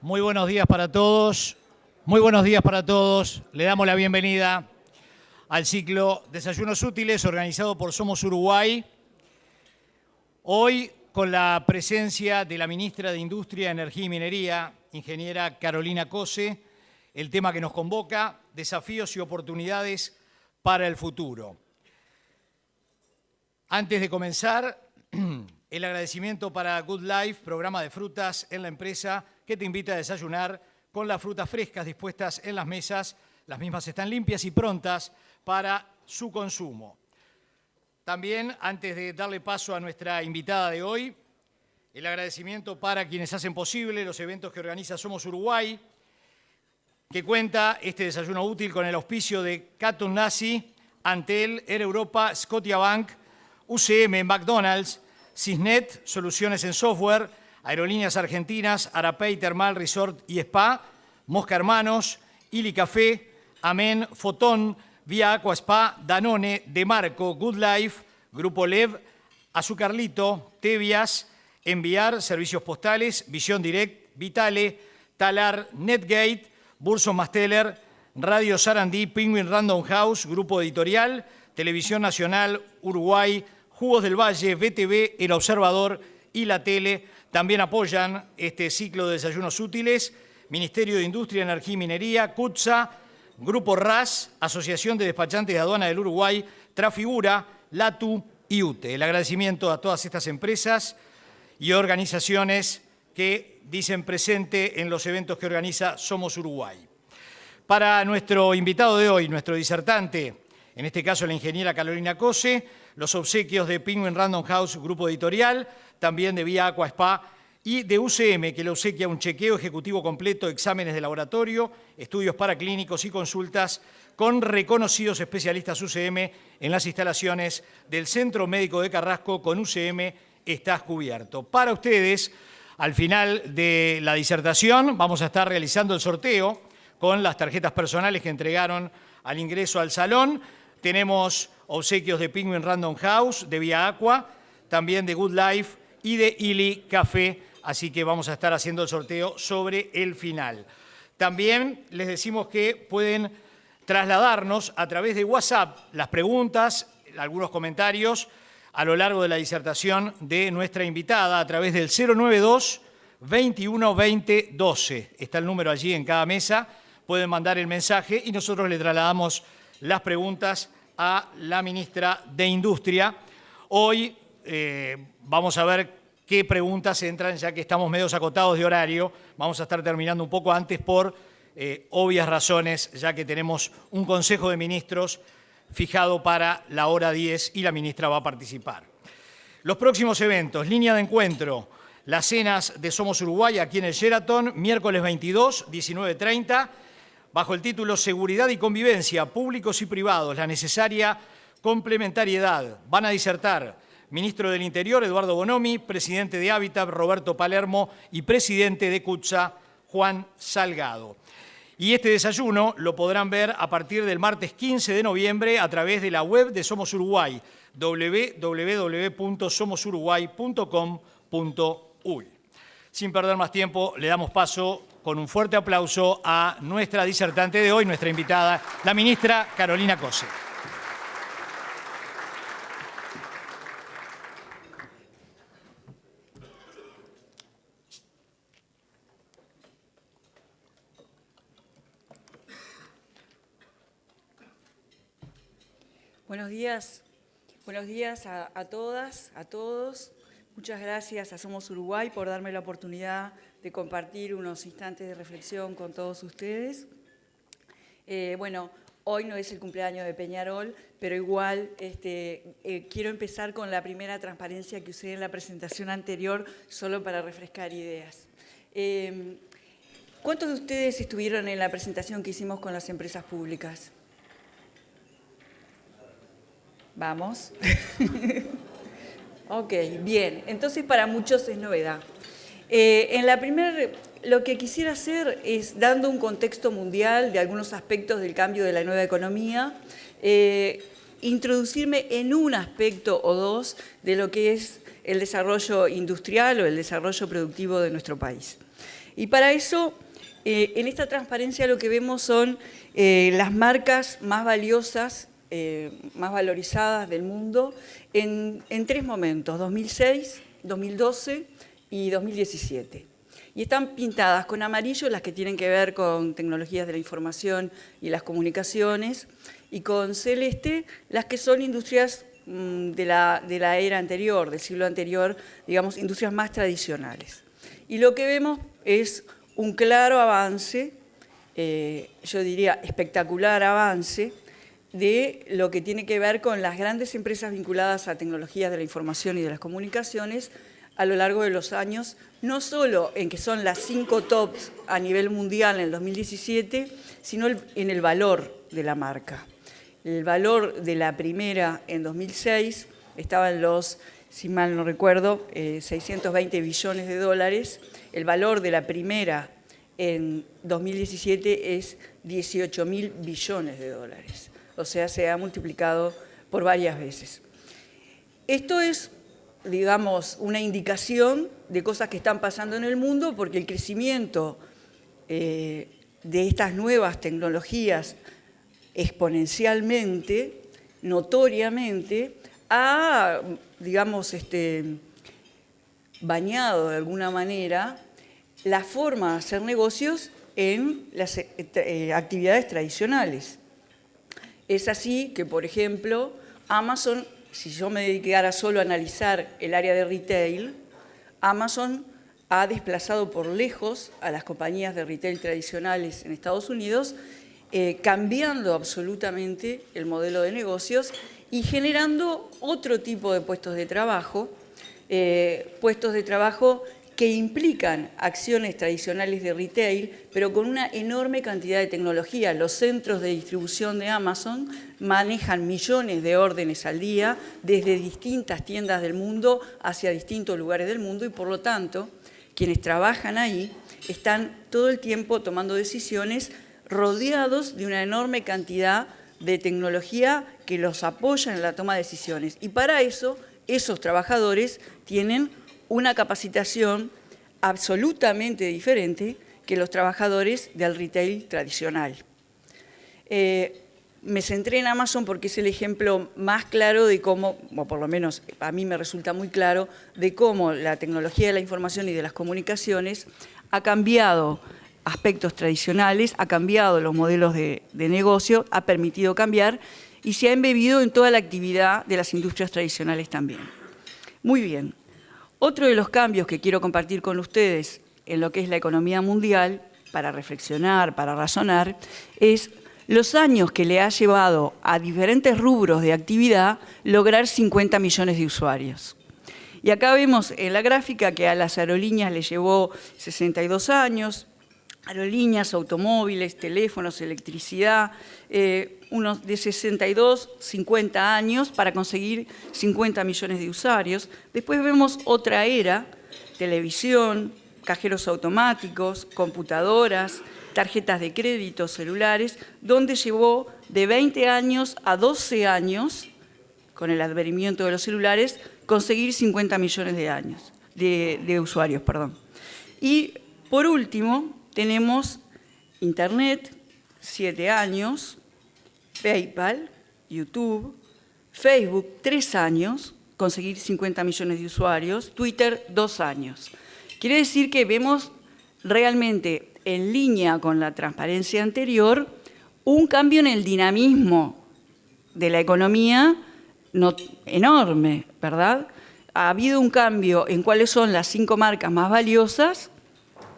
Muy buenos días para todos. Muy buenos días para todos. Le damos la bienvenida al ciclo Desayunos Útiles organizado por Somos Uruguay. Hoy con la presencia de la ministra de Industria, Energía y Minería, ingeniera Carolina Cose, el tema que nos convoca, desafíos y oportunidades para el futuro. Antes de comenzar, el agradecimiento para Good Life, programa de frutas en la empresa, que te invita a desayunar con las frutas frescas dispuestas en las mesas. Las mismas están limpias y prontas para su consumo. También, antes de darle paso a nuestra invitada de hoy, el agradecimiento para quienes hacen posible los eventos que organiza Somos Uruguay, que cuenta este desayuno útil con el auspicio de Caton Nazi, Antel, Air Europa, Scotiabank, UCM, McDonald's, Cisnet, Soluciones en Software, Aerolíneas Argentinas, Arapey Termal Resort y Spa, Mosca Hermanos, Ili Café, Amén, Fotón, Vía Aqua Spa, Danone, Demarco, Good Life, Grupo Lev, Azucarlito, Tevias, Enviar, Servicios Postales, Visión Direct, Vitale, Talar, Netgate, Burson Masteller, Radio Sarandí, Penguin Random House, Grupo Editorial, Televisión Nacional, Uruguay, Jugos del Valle, BTV, El Observador y La Tele. También apoyan este ciclo de desayunos útiles, Ministerio de Industria, Energía y Minería, CUTSA, Grupo RAS, Asociación de Despachantes de Aduana del Uruguay, Trafigura, LATU y UTE. El agradecimiento a todas estas empresas y organizaciones que dicen presente en los eventos que organiza Somos Uruguay. Para nuestro invitado de hoy, nuestro disertante, en este caso la ingeniera Carolina Cose, los obsequios de Penguin Random House, Grupo Editorial, también de Vía Aqua Spa y de UCM, que le obsequia un chequeo ejecutivo completo, exámenes de laboratorio, estudios paraclínicos y consultas con reconocidos especialistas UCM en las instalaciones del Centro Médico de Carrasco. Con UCM estás cubierto. Para ustedes, al final de la disertación, vamos a estar realizando el sorteo con las tarjetas personales que entregaron al ingreso al salón. Tenemos obsequios de Penguin Random House, de Vía Aqua, también de Good Life y de Ili Café, así que vamos a estar haciendo el sorteo sobre el final. También les decimos que pueden trasladarnos a través de WhatsApp las preguntas, algunos comentarios a lo largo de la disertación de nuestra invitada a través del 092 21 20 12. Está el número allí en cada mesa, pueden mandar el mensaje y nosotros le trasladamos las preguntas a la ministra de Industria. Hoy vamos a ver qué preguntas entran, ya que estamos medio acotados de horario. Vamos a estar terminando un poco antes por obvias razones, ya que tenemos un Consejo de Ministros fijado para la hora 10 y la ministra va a participar. Los próximos eventos, línea de encuentro, las cenas de Somos Uruguay aquí en el Sheraton, miércoles 22, 19:30, bajo el título Seguridad y Convivencia, Públicos y Privados, la necesaria complementariedad. Van a disertar Ministro del Interior, Eduardo Bonomi, Presidente de Hábitat, Roberto Palermo, y Presidente de CUTSA, Juan Salgado. Y este desayuno lo podrán ver a partir del martes 15 de noviembre a través de la web de Somos Uruguay, www.somosuruguay.com.uy. Sin perder más tiempo, le damos paso con un fuerte aplauso a nuestra disertante de hoy, nuestra invitada, la ministra Carolina Cose. Buenos días a todas, a todos. Muchas gracias a Somos Uruguay por darme la oportunidad de compartir unos instantes de reflexión con todos ustedes. Hoy no es el cumpleaños de Peñarol, pero igual quiero empezar con la primera transparencia que usé en la presentación anterior, solo para refrescar ideas. ¿Cuántos de ustedes estuvieron en la presentación que hicimos con las empresas públicas? Vamos. Ok, bien. Entonces, para muchos es novedad. Lo que quisiera hacer es, dando un contexto mundial de algunos aspectos del cambio de la nueva economía, introducirme en un aspecto o dos de lo que es el desarrollo industrial o el desarrollo productivo de nuestro país. Y para eso, en esta transparencia lo que vemos son las marcas más valiosas, más valorizadas del mundo en 3 momentos, 2006, 2012 y 2017. Y están pintadas con amarillo las que tienen que ver con tecnologías de la información y las comunicaciones, y con celeste las que son industrias de la era anterior, del siglo anterior, digamos, industrias más tradicionales. Y lo que vemos es un claro avance, yo diría espectacular avance, de lo que tiene que ver con las grandes empresas vinculadas a tecnologías de la información y de las comunicaciones a lo largo de los años, no solo en que son las 5 tops a nivel mundial en el 2017, sino en el valor de la marca. El valor de la primera en 2006 estaba en los, si mal no recuerdo, 620 billones de dólares. El valor de la primera en 2017 es 18.000 billones de dólares. O sea, se ha multiplicado por varias veces. Esto es, digamos, una indicación de cosas que están pasando en el mundo, porque el crecimiento de estas nuevas tecnologías exponencialmente, notoriamente, ha, digamos, bañado de alguna manera la forma de hacer negocios en las actividades tradicionales. Es así que, por ejemplo, Amazon, si yo me dedicara solo a analizar el área de retail, Amazon ha desplazado por lejos a las compañías de retail tradicionales en Estados Unidos, cambiando absolutamente el modelo de negocios y generando otro tipo de puestos de trabajo que implican acciones tradicionales de retail, pero con una enorme cantidad de tecnología. Los centros de distribución de Amazon manejan millones de órdenes al día desde distintas tiendas del mundo hacia distintos lugares del mundo, y por lo tanto, quienes trabajan ahí están todo el tiempo tomando decisiones rodeados de una enorme cantidad de tecnología que los apoya en la toma de decisiones. Y para eso, esos trabajadores tienen una capacitación absolutamente diferente que los trabajadores del retail tradicional. Me centré en Amazon porque es el ejemplo más claro de cómo, o por lo menos a mí me resulta muy claro, de cómo la tecnología de la información y de las comunicaciones ha cambiado aspectos tradicionales, ha cambiado los modelos de negocio, ha permitido cambiar y se ha embebido en toda la actividad de las industrias tradicionales también. Muy bien. Otro de los cambios que quiero compartir con ustedes en lo que es la economía mundial, para reflexionar, para razonar, es los años que le ha llevado a diferentes rubros de actividad lograr 50 millones de usuarios. Y acá vemos en la gráfica que a las aerolíneas les llevó 62 años, aerolíneas, automóviles, teléfonos, electricidad, unos de 62, 50 años para conseguir 50 millones de usuarios. Después vemos otra era, televisión, cajeros automáticos, computadoras, tarjetas de crédito, celulares, donde llevó de 20 años a 12 años, con el advenimiento de los celulares, conseguir 50 millones de usuarios. Y por último, tenemos Internet, 7 años, PayPal, YouTube, Facebook, 3 años, conseguir 50 millones de usuarios, Twitter, 2 años. Quiere decir que vemos realmente en línea con la transparencia anterior un cambio en el dinamismo de la economía enorme, ¿verdad? Ha habido un cambio en cuáles son las 5 marcas más valiosas,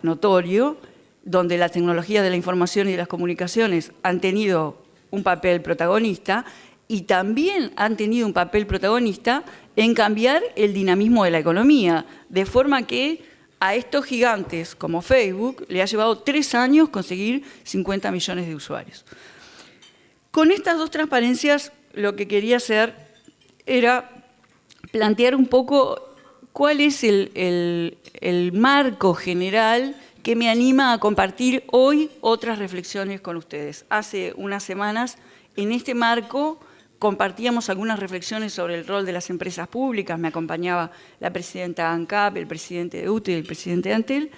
notorio, donde la tecnología de la información y de las comunicaciones han tenido un papel protagonista y también han tenido un papel protagonista en cambiar el dinamismo de la economía, de forma que a estos gigantes como Facebook le ha llevado 3 años conseguir 50 millones de usuarios. Con estas 2 transparencias lo que quería hacer era plantear un poco cuál es el marco general que me anima a compartir hoy otras reflexiones con ustedes. Hace unas semanas, en este marco, compartíamos algunas reflexiones sobre el rol de las empresas públicas. Me acompañaba la presidenta de ANCAP, el presidente de UTE y el presidente de Antel,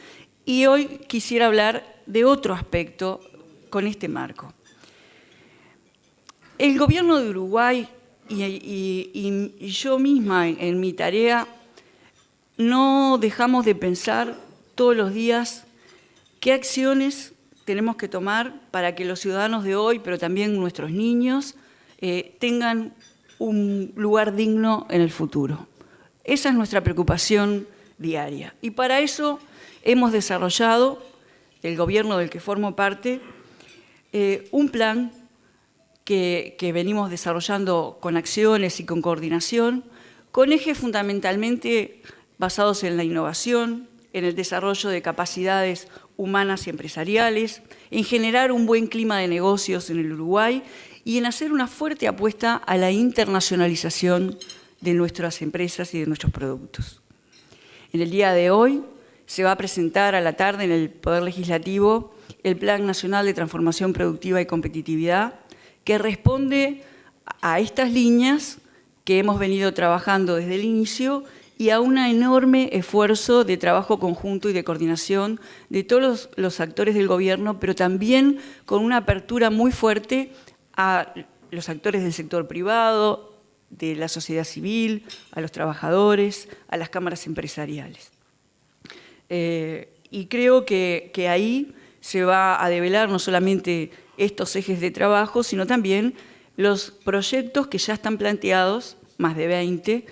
Y hoy quisiera hablar de otro aspecto con este marco. El gobierno de Uruguay y yo misma en mi tarea no dejamos de pensar todos los días qué acciones tenemos que tomar para que los ciudadanos de hoy, pero también nuestros niños, tengan un lugar digno en el futuro. Esa es nuestra preocupación diaria. Y para eso hemos desarrollado, el gobierno del que formo parte, un plan que venimos desarrollando con acciones y con coordinación, con ejes fundamentalmente basados en la innovación, en el desarrollo de capacidades humanas y empresariales, en generar un buen clima de negocios en el Uruguay y en hacer una fuerte apuesta a la internacionalización de nuestras empresas y de nuestros productos. En el día de hoy se va a presentar a la tarde en el Poder Legislativo el Plan Nacional de Transformación Productiva y Competitividad, que responde a estas líneas que hemos venido trabajando desde el inicio y a un enorme esfuerzo de trabajo conjunto y de coordinación de todos los actores del gobierno, pero también con una apertura muy fuerte a los actores del sector privado, de la sociedad civil, a los trabajadores, a las cámaras empresariales. Y creo que ahí se va a develar no solamente estos ejes de trabajo, sino también los proyectos que ya están planteados, más de 20,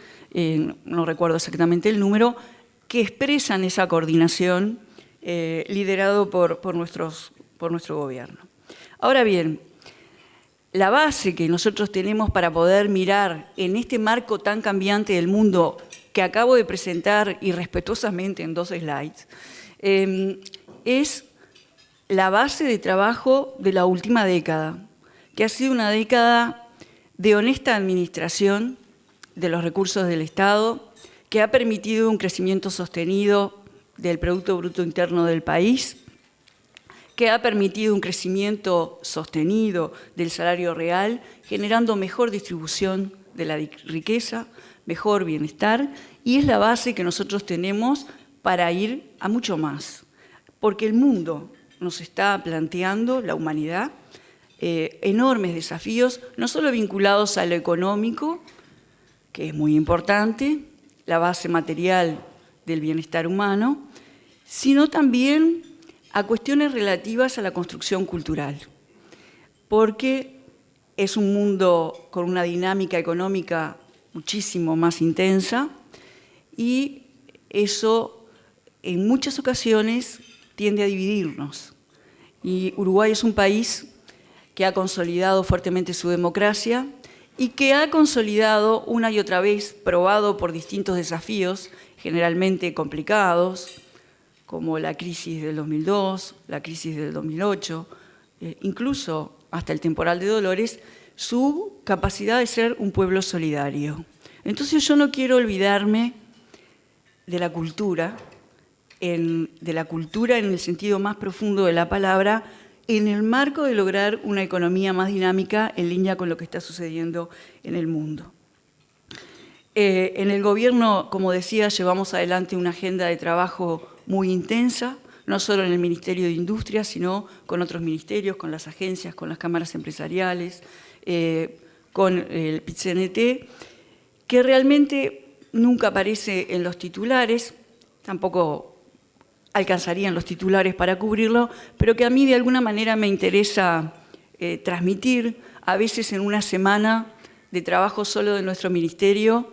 no recuerdo exactamente el número, que expresan esa coordinación liderado por nuestro gobierno. Ahora bien, la base que nosotros tenemos para poder mirar en este marco tan cambiante del mundo que acabo de presentar y respetuosamente en 2 slides, es la base de trabajo de la última década, que ha sido una década de honesta administración de los recursos del Estado, que ha permitido un crecimiento sostenido del Producto Bruto Interno del país, que ha permitido un crecimiento sostenido del salario real, generando mejor distribución de la riqueza, mejor bienestar, y es la base que nosotros tenemos para ir a mucho más, porque el mundo nos está planteando, la humanidad, enormes desafíos, no solo vinculados a lo económico, que es muy importante, la base material del bienestar humano, sino también a cuestiones relativas a la construcción cultural, porque es un mundo con una dinámica económica muchísimo más intensa y eso en muchas ocasiones tiende a dividirnos. Y Uruguay es un país que ha consolidado fuertemente su democracia y que ha consolidado una y otra vez, probado por distintos desafíos, generalmente complicados, como la crisis del 2002, la crisis del 2008, incluso hasta el temporal de Dolores, su capacidad de ser un pueblo solidario. Entonces yo no quiero olvidarme de la cultura en el sentido más profundo de la palabra, en el marco de lograr una economía más dinámica en línea con lo que está sucediendo en el mundo. En el gobierno, como decía, llevamos adelante una agenda de trabajo muy intensa, no solo en el Ministerio de Industria, sino con otros ministerios, con las agencias, con las cámaras empresariales, con el PIT-CNT, que realmente nunca aparece en los titulares, tampoco alcanzarían los titulares para cubrirlo, pero que a mí de alguna manera me interesa transmitir. A veces en una semana de trabajo solo de nuestro ministerio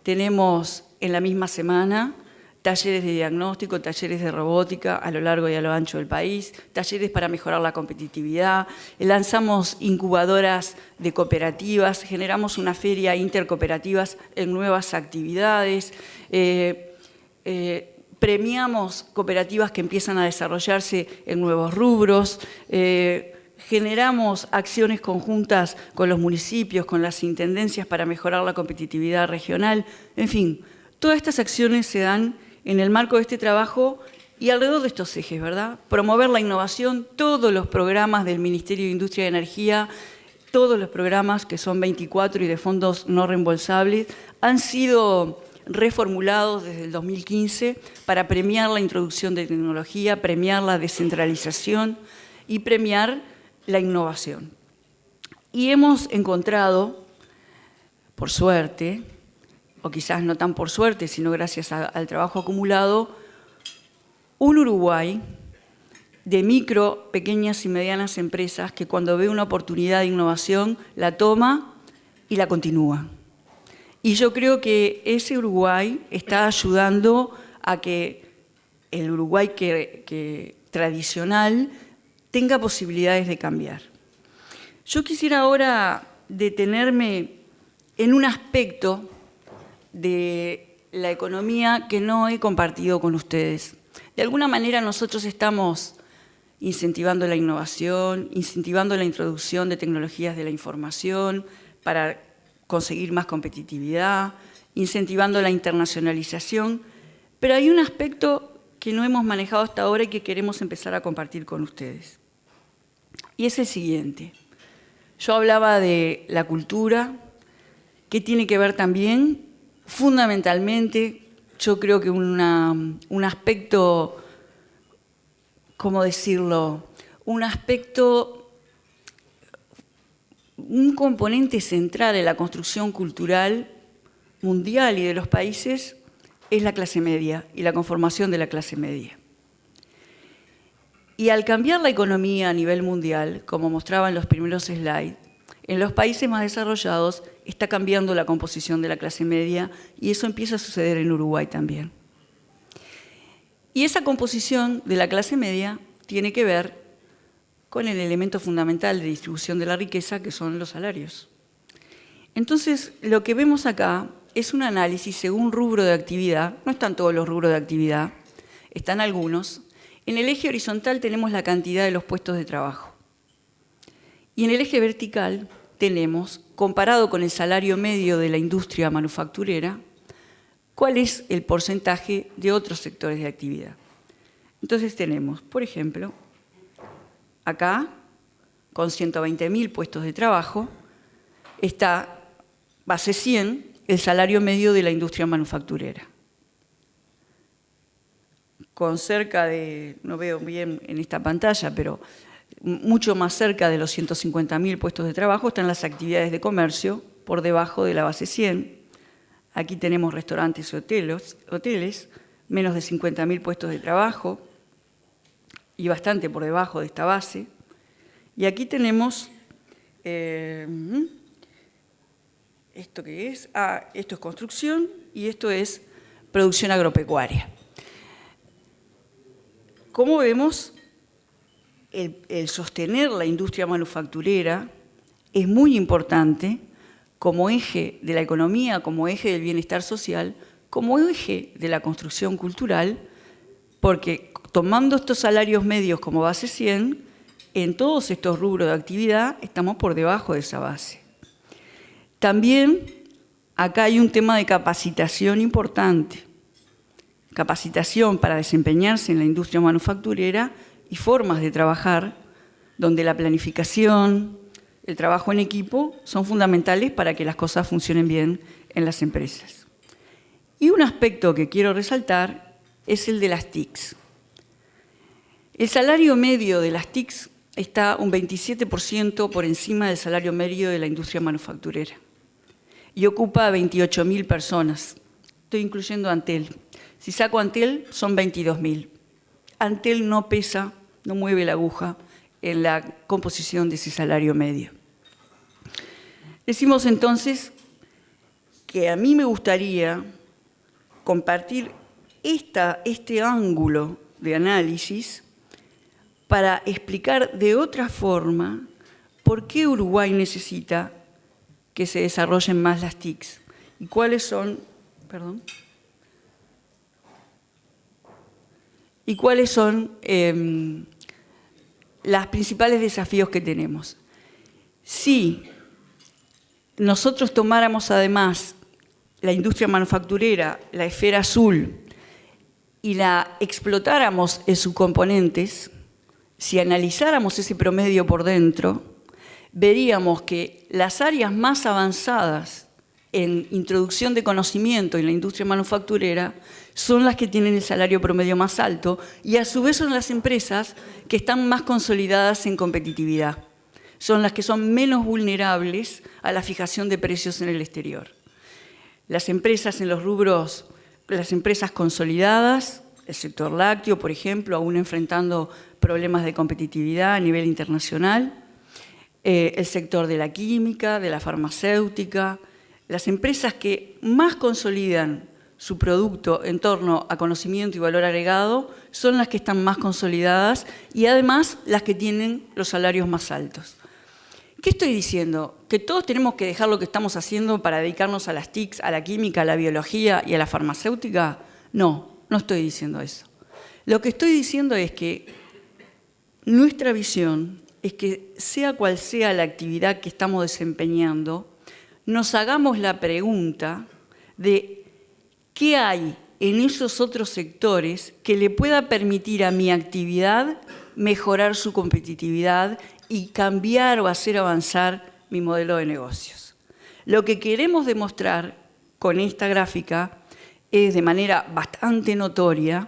tenemos en la misma semana talleres de diagnóstico, talleres de robótica a lo largo y a lo ancho del país, talleres para mejorar la competitividad, lanzamos incubadoras de cooperativas, generamos una feria intercooperativas en nuevas actividades, premiamos cooperativas que empiezan a desarrollarse en nuevos rubros, generamos acciones conjuntas con los municipios, con las intendencias para mejorar la competitividad regional. En fin, todas estas acciones se dan en el marco de este trabajo y alrededor de estos ejes, ¿verdad? Promover la innovación, todos los programas del Ministerio de Industria y Energía, todos los programas, que son 24 y de fondos no reembolsables, han sido reformulados desde el 2015 para premiar la introducción de tecnología, premiar la descentralización y premiar la innovación. Y hemos encontrado, por suerte, o quizás no tan por suerte, sino gracias al trabajo acumulado, un Uruguay de micro, pequeñas y medianas empresas que cuando ve una oportunidad de innovación la toma y la continúa. Y yo creo que ese Uruguay está ayudando a que el Uruguay tradicional tenga posibilidades de cambiar. Yo quisiera ahora detenerme en un aspecto de la economía que no he compartido con ustedes. De alguna manera nosotros estamos incentivando la innovación, incentivando la introducción de tecnologías de la información para conseguir más competitividad, incentivando la internacionalización, pero hay un aspecto que no hemos manejado hasta ahora y que queremos empezar a compartir con ustedes. Y es el siguiente. Yo hablaba de la cultura, que tiene que ver también, fundamentalmente, yo creo que un aspecto, ¿cómo decirlo? Un componente central en la construcción cultural mundial y de los países es la clase media y la conformación de la clase media. Y al cambiar la economía a nivel mundial, como mostraba en los primeros slides, en los países más desarrollados está cambiando la composición de la clase media y eso empieza a suceder en Uruguay también. Y esa composición de la clase media tiene que ver con el elemento fundamental de distribución de la riqueza, que son los salarios. Entonces, lo que vemos acá es un análisis según rubro de actividad. No están todos los rubros de actividad, están algunos. En el eje horizontal tenemos la cantidad de los puestos de trabajo. Y en el eje vertical tenemos, comparado con el salario medio de la industria manufacturera, cuál es el porcentaje de otros sectores de actividad. Entonces tenemos, por ejemplo, acá, con 120.000 puestos de trabajo, está, base 100, el salario medio de la industria manufacturera. Con cerca de, no veo bien en esta pantalla, pero mucho más cerca de los 150.000 puestos de trabajo están las actividades de comercio, por debajo de la base 100. Aquí tenemos restaurantes y hoteles, menos de 50.000 puestos de trabajo y bastante por debajo de esta base. Y aquí tenemos, ¿esto qué es? Esto es construcción y esto es producción agropecuaria. Como vemos, el sostener la industria manufacturera es muy importante como eje de la economía, como eje del bienestar social, como eje de la construcción cultural, porque tomando estos salarios medios como base 100, en todos estos rubros de actividad estamos por debajo de esa base. También acá hay un tema de capacitación importante. Capacitación para desempeñarse en la industria manufacturera y formas de trabajar donde la planificación, el trabajo en equipo son fundamentales para que las cosas funcionen bien en las empresas. Y un aspecto que quiero resaltar es el de las TICs. El salario medio de las TICs está un 27% por encima del salario medio de la industria manufacturera y ocupa a 28.000 personas. Estoy incluyendo Antel. Si saco Antel, son 22.000. Antel no pesa, no mueve la aguja en la composición de ese salario medio. Decimos entonces que a mí me gustaría compartir este ángulo de análisis para explicar de otra forma por qué Uruguay necesita que se desarrollen más las TICs y cuáles son, los principales desafíos que tenemos. Si nosotros tomáramos además la industria manufacturera, la esfera azul, y la explotáramos en sus componentes, si analizáramos ese promedio por dentro, veríamos que las áreas más avanzadas en introducción de conocimiento en la industria manufacturera son las que tienen el salario promedio más alto y a su vez son las empresas que están más consolidadas en competitividad. Son las que son menos vulnerables a la fijación de precios en el exterior. Las empresas en los rubros, las empresas consolidadas, el sector lácteo, por ejemplo, aún enfrentando problemas de competitividad a nivel internacional, el sector de la química, de la farmacéutica, las empresas que más consolidan su producto en torno a conocimiento y valor agregado son las que están más consolidadas y además las que tienen los salarios más altos. ¿Qué estoy diciendo? ¿Que todos tenemos que dejar lo que estamos haciendo para dedicarnos a las TICs, a la química, a la biología y a la farmacéutica? No, no estoy diciendo eso. Lo que estoy diciendo es que nuestra visión es que sea cual sea la actividad que estamos desempeñando, nos hagamos la pregunta de qué hay en esos otros sectores que le pueda permitir a mi actividad mejorar su competitividad y cambiar o hacer avanzar mi modelo de negocios. Lo que queremos demostrar con esta gráfica es de manera bastante notoria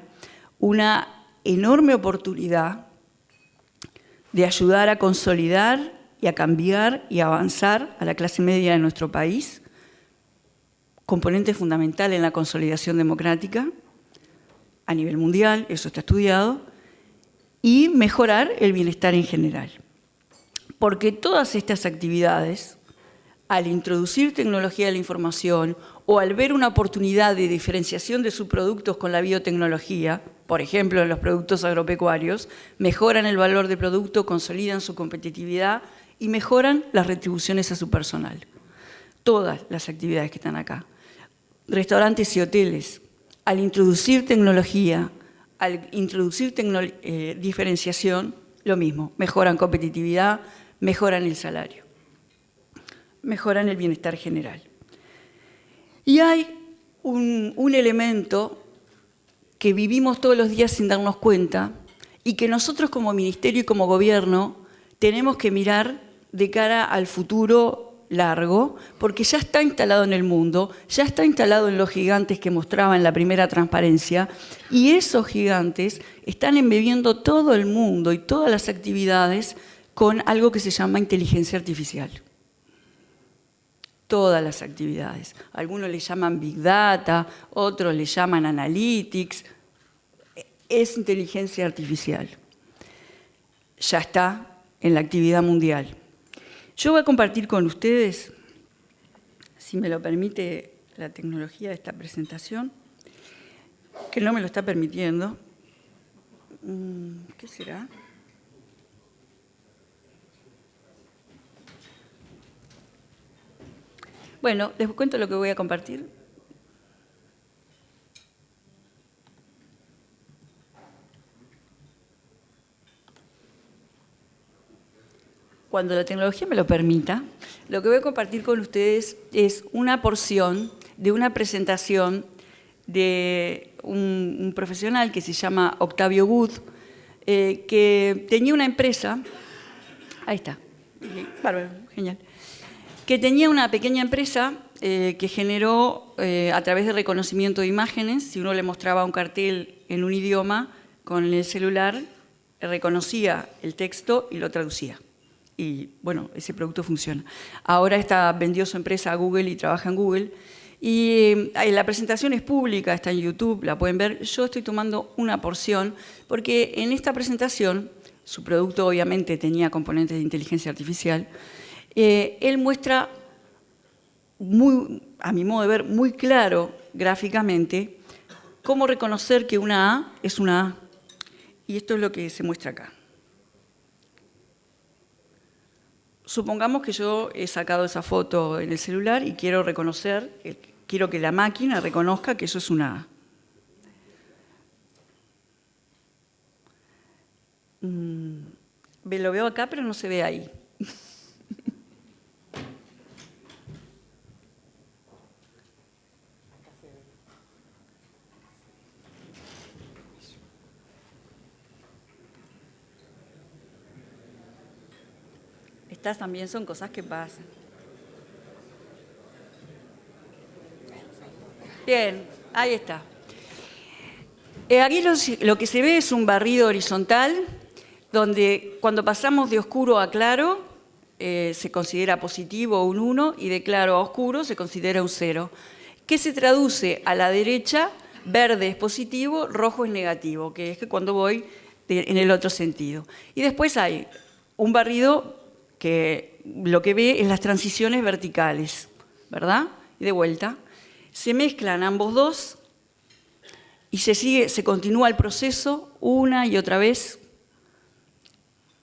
una enorme oportunidad de ayudar a consolidar y a cambiar y a avanzar a la clase media de nuestro país, componente fundamental en la consolidación democrática a nivel mundial, eso está estudiado, y mejorar el bienestar en general. Porque todas estas actividades, al introducir tecnología de la información o al ver una oportunidad de diferenciación de sus productos con la biotecnología, por ejemplo, en los productos agropecuarios, mejoran el valor del producto, consolidan su competitividad y mejoran las retribuciones a su personal. Todas las actividades que están acá. Restaurantes y hoteles, al introducir tecnología, al introducir diferenciación, lo mismo, mejoran competitividad, mejoran el salario, mejoran el bienestar general. Y hay un elemento que vivimos todos los días sin darnos cuenta y que nosotros como ministerio y como gobierno tenemos que mirar de cara al futuro largo, porque ya está instalado en el mundo, ya está instalado en los gigantes que mostraba en la primera transparencia, y esos gigantes están embebiendo todo el mundo y todas las actividades con algo que se llama inteligencia artificial. Todas las actividades. Algunos le llaman Big Data, otros le llaman Analytics. Es inteligencia artificial. Ya está en la actividad mundial. Yo voy a compartir con ustedes, si me lo permite la tecnología de esta presentación, que no me lo está permitiendo. ¿Qué será? Bueno, les cuento lo que voy a compartir. Cuando la tecnología me lo permita, lo que voy a compartir con ustedes es una porción de una presentación de un profesional que se llama Octavio Wood, que tenía una empresa, ahí está, bárbaro, genial, que tenía una pequeña empresa que generó a través de reconocimiento de imágenes. Si uno le mostraba un cartel en un idioma, con el celular reconocía el texto y lo traducía. Y bueno, ese producto funciona. Ahora vendió su empresa a Google y trabaja en Google. Y la presentación es pública, está en YouTube, la pueden ver. Yo estoy tomando una porción porque en esta presentación, su producto obviamente tenía componentes de inteligencia artificial, él muestra, a mi modo de ver, muy claro gráficamente cómo reconocer que una A es una A. Y esto es lo que se muestra acá. Supongamos que yo he sacado esa foto en el celular y quiero quiero que la máquina reconozca que eso es una A. Lo veo acá, pero no se ve ahí. Estas también son cosas que pasan. Bien, ahí está. Aquí lo que se ve es un barrido horizontal, donde cuando pasamos de oscuro a claro, se considera positivo un 1, y de claro a oscuro se considera un 0. ¿Qué se traduce a la derecha? Verde es positivo, rojo es negativo, que es que cuando voy en el otro sentido. Y después hay un barrido que lo que ve es las transiciones verticales, ¿verdad? Y de vuelta, se mezclan ambos dos y se continúa el proceso una y otra vez,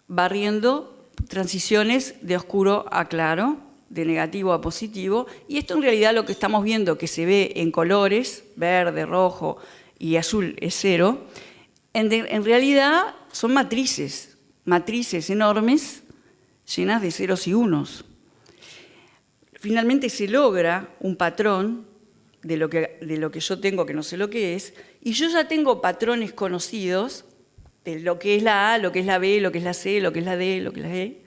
barriendo transiciones de oscuro a claro, de negativo a positivo, y esto en realidad lo que estamos viendo que se ve en colores, verde, rojo y azul es 0, en realidad son matrices enormes llenas de ceros y unos. Finalmente se logra un patrón de lo que yo tengo, que no sé lo que es, y yo ya tengo patrones conocidos de lo que es la A, lo que es la B, lo que es la C, lo que es la D, lo que es la E.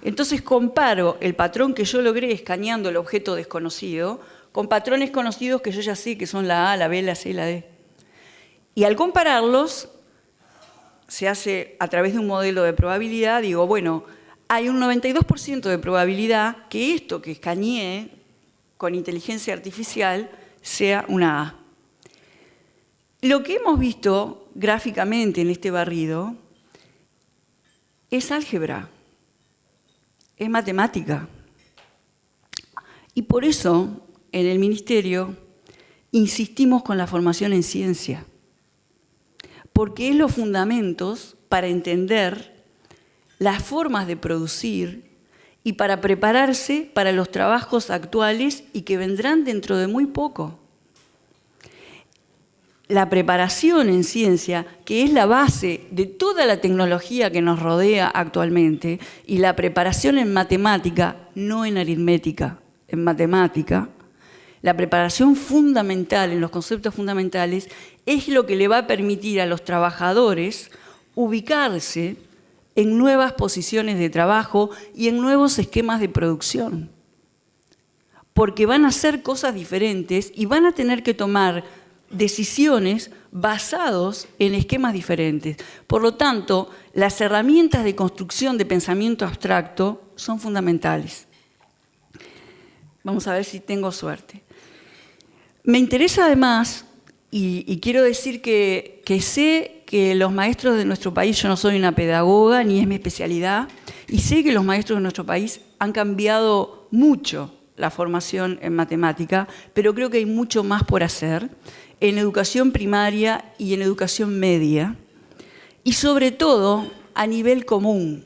Entonces comparo el patrón que yo logré escaneando el objeto desconocido con patrones conocidos que yo ya sé que son la A, la B, la C y la D. Y al compararlos, se hace a través de un modelo de probabilidad, digo, bueno, hay un 92% de probabilidad que esto que escaneé con inteligencia artificial sea una A. Lo que hemos visto gráficamente en este barrido es álgebra, es matemática. Y por eso, en el Ministerio, insistimos con la formación en ciencia, porque es los fundamentos para entender las formas de producir y para prepararse para los trabajos actuales y que vendrán dentro de muy poco. La preparación en ciencia, que es la base de toda la tecnología que nos rodea actualmente, y la preparación en matemática, no en aritmética, en matemática, la preparación fundamental en los conceptos fundamentales es lo que le va a permitir a los trabajadores ubicarse en nuevas posiciones de trabajo y en nuevos esquemas de producción. Porque van a hacer cosas diferentes y van a tener que tomar decisiones basados en esquemas diferentes. Por lo tanto, las herramientas de construcción de pensamiento abstracto son fundamentales. Vamos a ver si tengo suerte. Me interesa además, y quiero decir que sé que los maestros de nuestro país, yo no soy una pedagoga ni es mi especialidad, y sé que los maestros de nuestro país han cambiado mucho la formación en matemática, pero creo que hay mucho más por hacer en educación primaria y en educación media, y sobre todo a nivel común.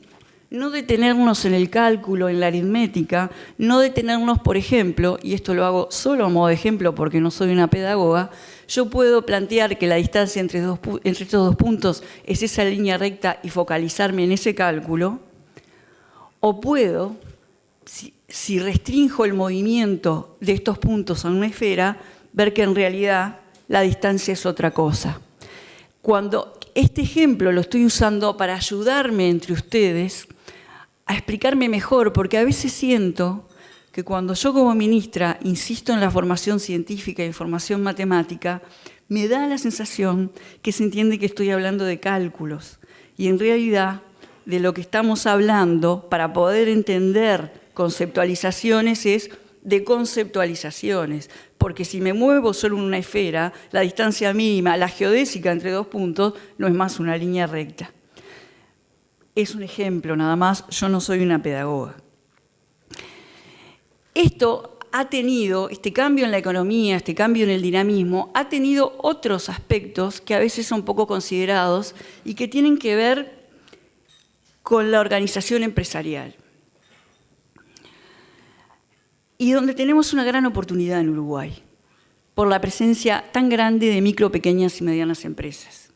No detenernos en el cálculo, en la aritmética, no detenernos, por ejemplo, y esto lo hago solo a modo de ejemplo porque no soy una pedagoga, yo puedo plantear que la distancia entre estos dos puntos es esa línea recta y focalizarme en ese cálculo, o puedo, si restringo el movimiento de estos puntos a una esfera, ver que en realidad la distancia es otra cosa. Cuando este ejemplo lo estoy usando para ayudarme entre ustedes a explicarme mejor, porque a veces siento que cuando yo como ministra insisto en la formación científica y formación matemática, me da la sensación que se entiende que estoy hablando de cálculos. Y en realidad, de lo que estamos hablando, para poder entender conceptualizaciones, es de conceptualizaciones. Porque si me muevo solo en una esfera, la distancia mínima, la geodésica entre dos puntos, no es más una línea recta. Es un ejemplo nada más, yo no soy una pedagoga. Esto ha tenido, este cambio en la economía, este cambio en el dinamismo, ha tenido otros aspectos que a veces son poco considerados y que tienen que ver con la organización empresarial. Y donde tenemos una gran oportunidad en Uruguay, por la presencia tan grande de micro, pequeñas y medianas empresas.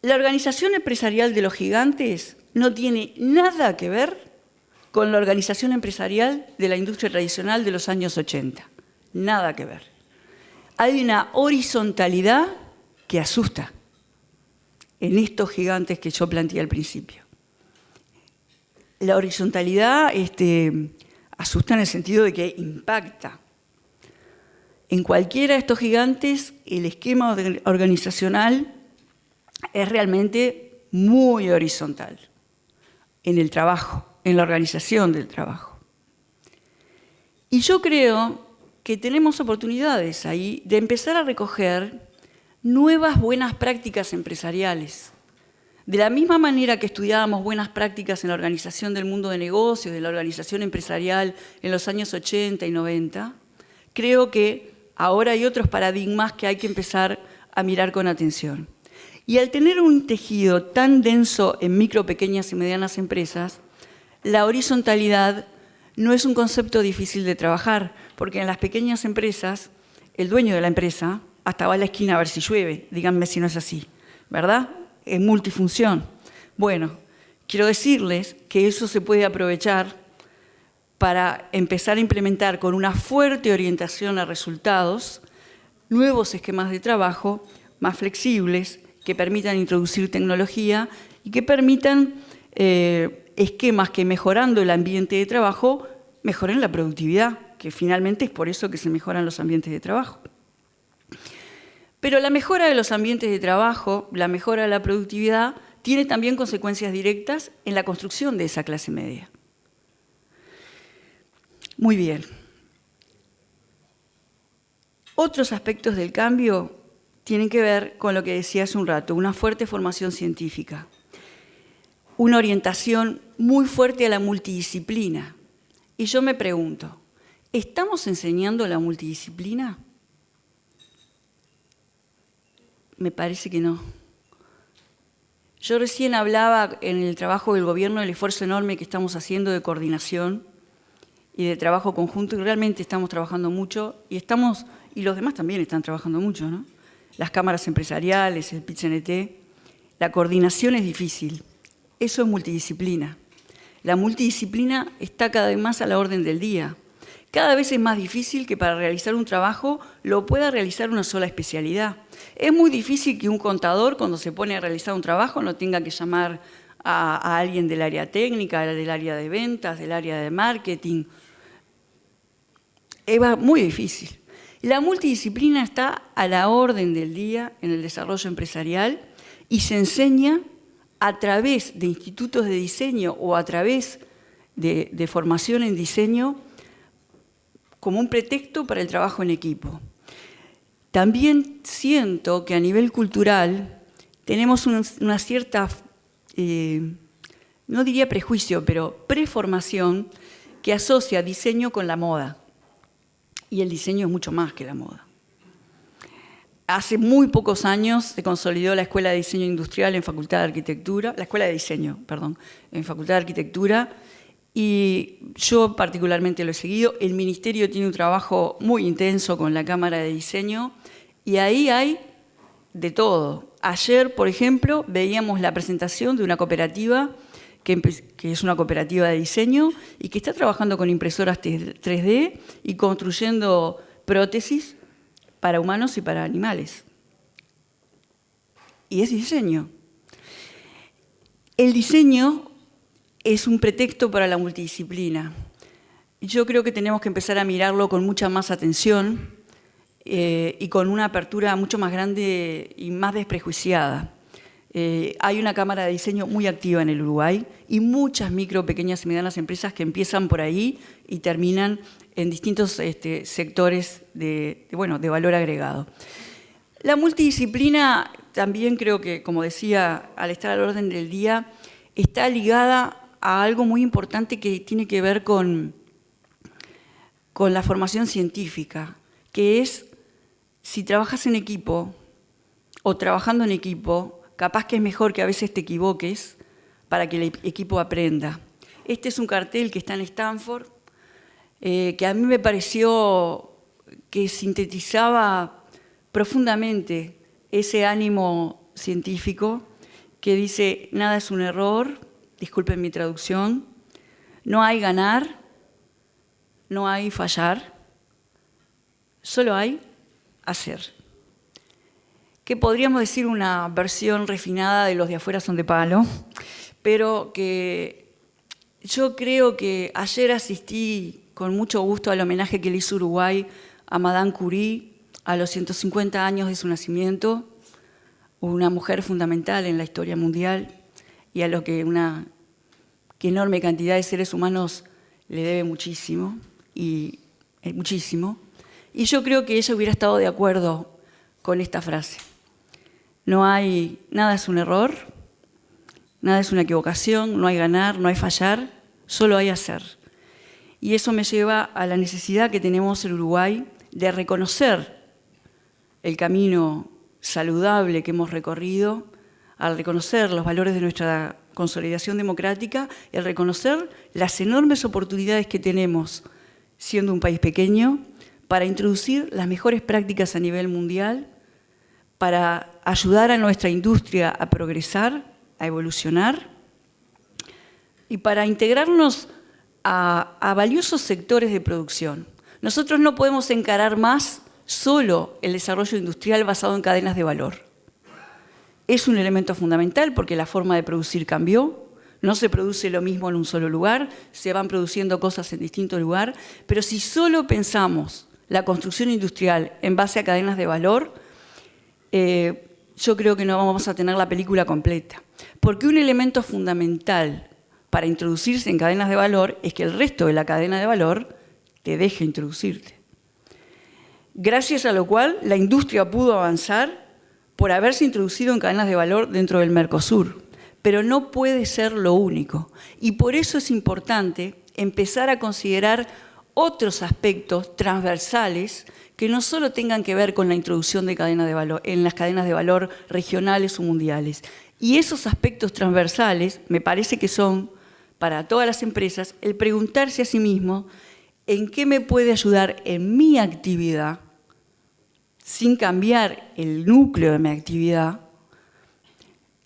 La organización empresarial de los gigantes no tiene nada que ver con la organización empresarial de la industria tradicional de los años 80. Nada que ver. Hay una horizontalidad que asusta en estos gigantes que yo planteé al principio. La horizontalidad asusta en el sentido de que impacta. En cualquiera de estos gigantes, el esquema organizacional es realmente muy horizontal en el trabajo, en la organización del trabajo. Y yo creo que tenemos oportunidades ahí de empezar a recoger nuevas buenas prácticas empresariales. De la misma manera que estudiábamos buenas prácticas en la organización del mundo de negocios, de la organización empresarial en los años 80 y 90, creo que ahora hay otros paradigmas que hay que empezar a mirar con atención. Y al tener un tejido tan denso en micro, pequeñas y medianas empresas, la horizontalidad no es un concepto difícil de trabajar, porque en las pequeñas empresas, el dueño de la empresa hasta va a la esquina a ver si llueve, díganme si no es así, ¿verdad? Es multifunción. Bueno, quiero decirles que eso se puede aprovechar para empezar a implementar con una fuerte orientación a resultados nuevos esquemas de trabajo más flexibles que permitan introducir tecnología y que permitan esquemas que mejorando el ambiente de trabajo mejoren la productividad, que finalmente es por eso que se mejoran los ambientes de trabajo. Pero la mejora de los ambientes de trabajo, la mejora de la productividad, tiene también consecuencias directas en la construcción de esa clase media. Muy bien. Otros aspectos del cambio tienen que ver con lo que decía hace un rato, una fuerte formación científica, una orientación muy fuerte a la multidisciplina. Y yo me pregunto, ¿estamos enseñando la multidisciplina? Me parece que no. Yo recién hablaba en el trabajo del gobierno del esfuerzo enorme que estamos haciendo de coordinación y de trabajo conjunto, y realmente estamos trabajando mucho, y los demás también están trabajando mucho, ¿no? Las cámaras empresariales, el PIT-CNT, la coordinación es difícil, eso es multidisciplina. La multidisciplina está cada vez más a la orden del día. Cada vez es más difícil que para realizar un trabajo lo pueda realizar una sola especialidad. Es muy difícil que un contador, cuando se pone a realizar un trabajo, no tenga que llamar a alguien del área técnica, del área de ventas, del área de marketing. Es muy difícil. La multidisciplina está a la orden del día en el desarrollo empresarial y se enseña a través de institutos de diseño o a través de formación en diseño como un pretexto para el trabajo en equipo. También siento que a nivel cultural tenemos una cierta, no diría prejuicio, pero preformación que asocia diseño con la moda. Y el diseño es mucho más que la moda. Hace muy pocos años se consolidó la Escuela de Diseño Industrial en Facultad de Arquitectura, la Escuela de Diseño, perdón, en Facultad de Arquitectura, y yo particularmente lo he seguido. El Ministerio tiene un trabajo muy intenso con la Cámara de Diseño, y ahí hay de todo. Ayer, por ejemplo, veíamos la presentación de una cooperativa que es una cooperativa de diseño y que está trabajando con impresoras 3D y construyendo prótesis para humanos y para animales. Y es diseño. El diseño es un pretexto para la multidisciplina. Yo creo que tenemos que empezar a mirarlo con mucha más atención y con una apertura mucho más grande y más desprejuiciada. Hay una cámara de diseño muy activa en el Uruguay y muchas micro, pequeñas y medianas empresas que empiezan por ahí y terminan en distintos sectores de valor agregado. La multidisciplina también creo que, como decía, al estar al orden del día, está ligada a algo muy importante que tiene que ver con la formación científica, que es si trabajas en equipo o trabajando en equipo, capaz que es mejor que a veces te equivoques para que el equipo aprenda. Este es un cartel que está en Stanford, que a mí me pareció que sintetizaba profundamente ese ánimo científico que dice: nada es un error, disculpen mi traducción, no hay ganar, no hay fallar, solo hay hacer. Que podríamos decir una versión refinada de Los de afuera son de palo, pero que yo creo que ayer asistí con mucho gusto al homenaje que le hizo Uruguay a Madame Curie a los 150 años de su nacimiento, una mujer fundamental en la historia mundial y a lo que una enorme cantidad de seres humanos le debe muchísimo, muchísimo. Y yo creo que ella hubiera estado de acuerdo con esta frase. Nada es un error, nada es una equivocación, no hay ganar, no hay fallar, solo hay hacer. Y eso me lleva a la necesidad que tenemos en Uruguay de reconocer el camino saludable que hemos recorrido, al reconocer los valores de nuestra consolidación democrática y al reconocer las enormes oportunidades que tenemos, siendo un país pequeño, para introducir las mejores prácticas a nivel mundial, para ayudar a nuestra industria a progresar, a evolucionar y para integrarnos a valiosos sectores de producción. Nosotros no podemos encarar más solo el desarrollo industrial basado en cadenas de valor. Es un elemento fundamental porque la forma de producir cambió, no se produce lo mismo en un solo lugar, se van produciendo cosas en distintos lugares, pero si solo pensamos la construcción industrial en base a cadenas de valor, yo creo que no vamos a tener la película completa. Porque un elemento fundamental para introducirse en cadenas de valor es que el resto de la cadena de valor te deje introducirte. Gracias a lo cual la industria pudo avanzar por haberse introducido en cadenas de valor dentro del Mercosur. Pero no puede ser lo único. Y por eso es importante empezar a considerar otros aspectos transversales que no solo tengan que ver con la introducción de cadenas de valor, en las cadenas de valor regionales o mundiales. Y esos aspectos transversales me parece que son, para todas las empresas, el preguntarse a sí mismo en qué me puede ayudar en mi actividad, sin cambiar el núcleo de mi actividad,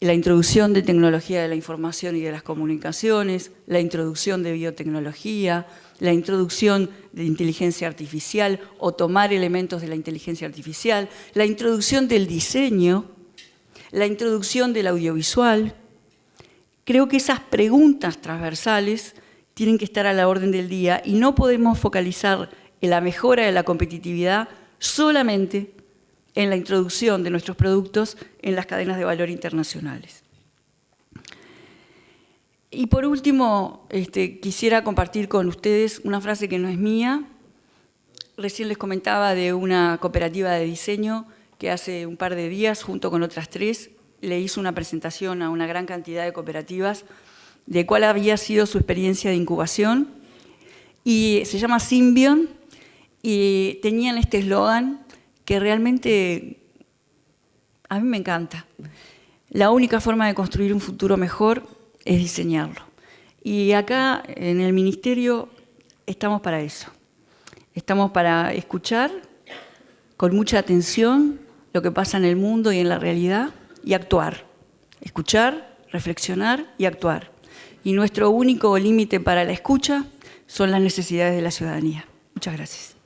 la introducción de tecnología de la información y de las comunicaciones, la introducción de biotecnología, la introducción de inteligencia artificial o tomar elementos de la inteligencia artificial, la introducción del diseño, la introducción del audiovisual. Creo que esas preguntas transversales tienen que estar a la orden del día y no podemos focalizar en la mejora de la competitividad solamente en la introducción de nuestros productos en las cadenas de valor internacionales. Y por último, quisiera compartir con ustedes una frase que no es mía. Recién les comentaba de una cooperativa de diseño que hace un par de días, junto con otras 3, le hizo una presentación a una gran cantidad de cooperativas de cuál había sido su experiencia de incubación. Y se llama Symbion y tenían este eslogan que realmente a mí me encanta. La única forma de construir un futuro mejor es diseñarlo. Y acá en el Ministerio estamos para eso. Estamos para escuchar con mucha atención lo que pasa en el mundo y en la realidad y actuar. Escuchar, reflexionar y actuar. Y nuestro único límite para la escucha son las necesidades de la ciudadanía. Muchas gracias.